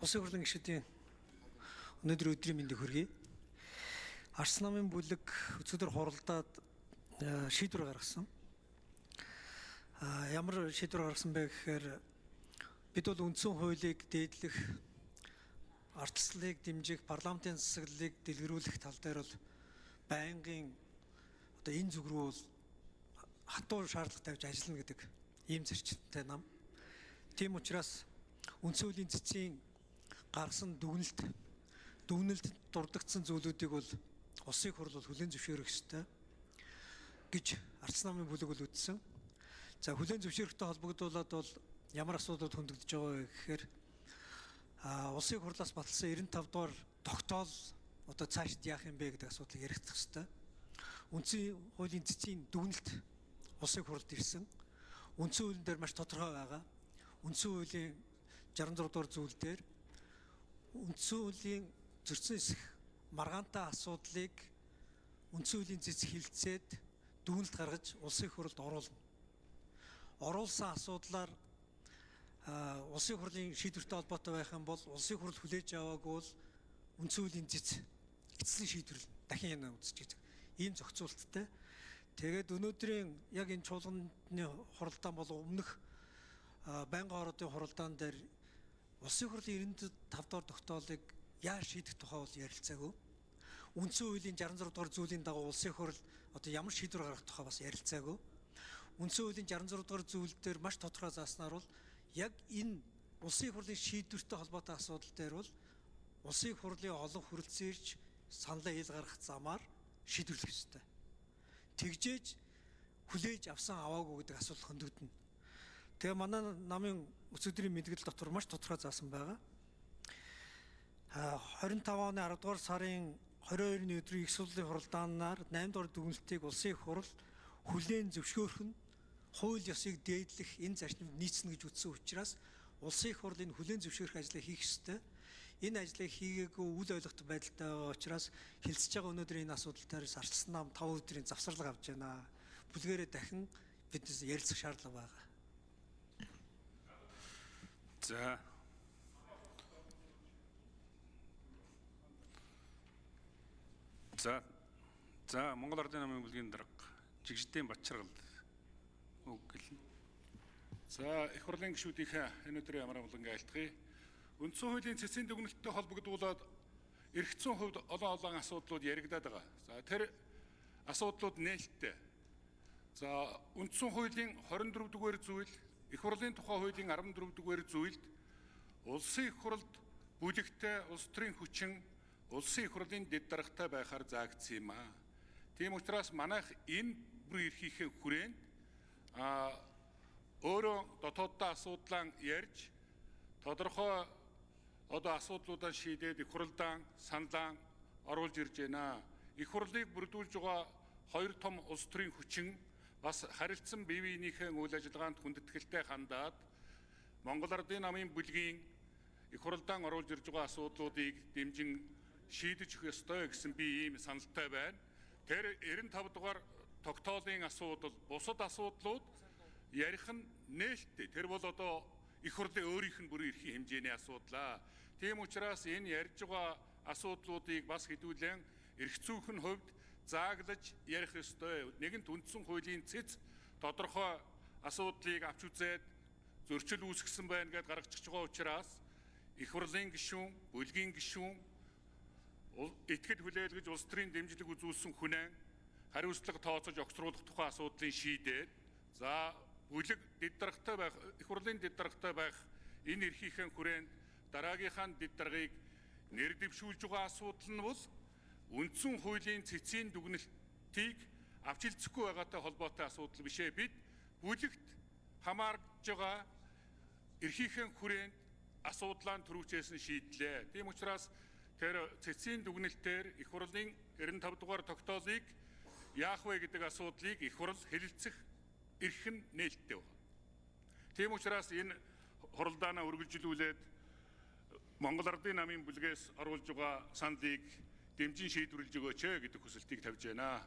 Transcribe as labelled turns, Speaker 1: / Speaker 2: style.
Speaker 1: Улсын хурлын гишүүдийн өнөөдөр өдрийн мэндийг хүргэе. Арс намын бүлэг өчигдөр хуралдаад шийдвэр гаргасан. Ямар шийдвэр гаргасан бэ гэхээр бид бол үндсэн хуулийг дээдлэх, ардчлалыг дэмжих, парламентын засаглалыг дэлгэрүүлэх тал дээр бол байнгын энэ зүг рүү бол хатуу шаардлага тавьж ажиллана гэдэг ийм зарчимтай нам. Тийм учраас үндсэн хуулийн цэцгийн гаргасан дүгнэлт дурддагдсан зүйлүүдийг бол улсын хурл бол хүлээн зөвшөөрөх ёстой гэж арц намын бүлэг бол үздсэн. За хүлээн зөвшөөрөхтэй холбогдуулаад бол ямар асуудлууд хөндөгдөж байгаа вэ гэхээр улсын хурлаас баталсан 95 дугаар тогтоол одоо цаашид яах юм бэ гэдэг асуудлыг яригдах ёстой. Үндсэн хуулийн цэцгийн дүгнэлт улсын хурлд ирсэн. Үндсэн хуулийн дээр маш тодорхой байгаа. Үндсэн хуулийн 66 дугаар зүйл дээр үндсэн хуулийн зөрчсөн эсэх маргаантай асуудлыг үндсэн хуулийн цэцэг хилцээд дүгнэлт гаргаж улсын хурлд оруулна. Оруулсан асуудлаар улсын хурлын шийдвэртэй холбоотой байх юм бол улсын хурл хүлээж аваагүй бол үндсэн хуулийн цэц эцэслэн шийдвэрлэн дахин яна үзэж байгаа. Ийм зохицуулттай. Тэгээд өнөөдрийн яг энэ чуулганы хуралдаан бол өмнөх байнгын хоороодын хуралдаан дээр улсын хурлын 95 дугаар тогтоолыг яаж шийдэх тухай бол ярилцаагүй. Үндсэн хуулийн 66 дугаар зүйлийн дагуу улсын хурл одоо ямар шийдвэр гаргах тухай бас ярилцаагүй. Үндсэн хуулийн 66 дугаар зүйл дээр маш тодорхой зааснаар бол яг энэ улсын хурлын шийдвэртэй холбоотой асуудал дээр бол улсын хурлын олон хүрэлцээрч саналаа ил гаргах замаар шийдвэрлэх ёстой. Тэгжээж хүлээж авсан аваагүй гэдэг асуудал хөндөгдөнө. Тэгээ манай намын өчигдрийн мэдгэл дотор маш тодорхой заасан байгаа. 25 оны 10 дугаар сарын 22-ны өдрийн их сурлын хуралдаанаар 8 дугаар дүгнэлтийг улсын хурл хүлээн зөвшөөрөх нь хууль ёсыг дээдлэх энэ зарчимд нийцнэ гэж үзсэн учраас улсын хурл энэ хүлээн зөвшөөрөх ажлыг хийх ёстой. Энэ ажлыг хийгээгүй үл ойлгохтой байдалтай байгаа учраас хэлцэж байгаа өнөөдөр энэ асуудал дээр арчилсан нам 5 өдрийн завсарлага авч байна. Бүлгээрээ дахин биднес ярилцах шаардлага байгаа.
Speaker 2: За Монгол Ардын намын бүлгийн дарга Жигшидийн Батчаргал үг гэлнэ. За их хурлын гишүүдийнхээ энэ өдрийн ямар амгалан айлтгая. Үндсэн хуулийн цэцгийн дүгнэлттэй холбогдуулаад эргэцсэн хувьд олон асуудлууд яригадаад байгаа. За тэр асуудлууд нээлттэй. За үндсэн хуулийн 24 дугаар зүйл, их хурлын тухай хуулийн 14 дугаар зүйлд улсын их хурлд бүлэгтэй улс төрийн хүчин улсын их хурлын дэд даргатай байхаар заагдсан юм аа. Тийм учраас манайх энэ бүр эрхийнхээ хүрээнд өөрөө дотооддоо асуудлаа ярьж тодорхой асуудлуудаа шийдээд их хурлдаан саналаа оруулж ирж байна. Их хурлыг бүрдүүлж байгаа хоёр том улс төрийн хүчин бас харилцсан бие биенийхээ үйл ажиллагаанд хүндэтгэлтэй хандаад Монгол Ардын намын бүлгийн их хурлдаан оруулж ирж байгаа асуудлуудыг дэмжин шийдэж өгөх ёстой гэсэн би ийм саналтай байна. Тэр 95 дугаар тогтоолын асуудал, бусад асуудлууд ярих нь нээлттэй. Тэр бол одоо их хурлын өөрийнх нь бүрэн эрхийн хэмжээний асуудлаа. Тийм учраас энэ ярьж байгаа асуудлуудыг бас хэдүүлэн эрхцүүхэн хувьд зааглаж ярих ёстой. Нэгэнт үндсэн хуулийн цэц тодорхой асуудлыг авч үзээд зөрчил үүсгэсэн байна гэдээ гаргачих байгаа учраас их хурлын гишүүн, бүлгийн гишүүн итгэл хүлээлгэж улс төрийн дэмжлэг үзүүлсэн хүнээ хариуцлага тооцож огцруулах тухай асуудлыг шийдээд за бүлэг дэд даргатай байх, их хурлын дэд даргатай байх энэ эрхийнхээ хүрээнд дараагийнхаа дэд даргыг нэр дэвшүүлж байгаа асуудал нь бол үндсэн хуулийн цэцгийн дүгнэлтийг авч хэлцэхгүй байгаатай холбоотой асуудал биш ээ. Бид бүлэгт хамаарж байгаа эрхийнхээ хүрээнд асуудлаа төрүүчээс нь шийдлээ. Тийм учраас тэр цэцгийн дүгнэлтээр их хурлын 95 дугаар тогтоолыг яах вэ гэдэг асуудлыг их хурл хэлэлцэх эрх нь нээлттэй байна. Тийм учраас энэ хуралдаанаа үргэлжлүүлээд Монгол Ардын намын бүлгээс оруулж байгаа саналыг дэмжин шийдвэрлэж өгөөч гэдэг хүсэлтийг тавьж байна.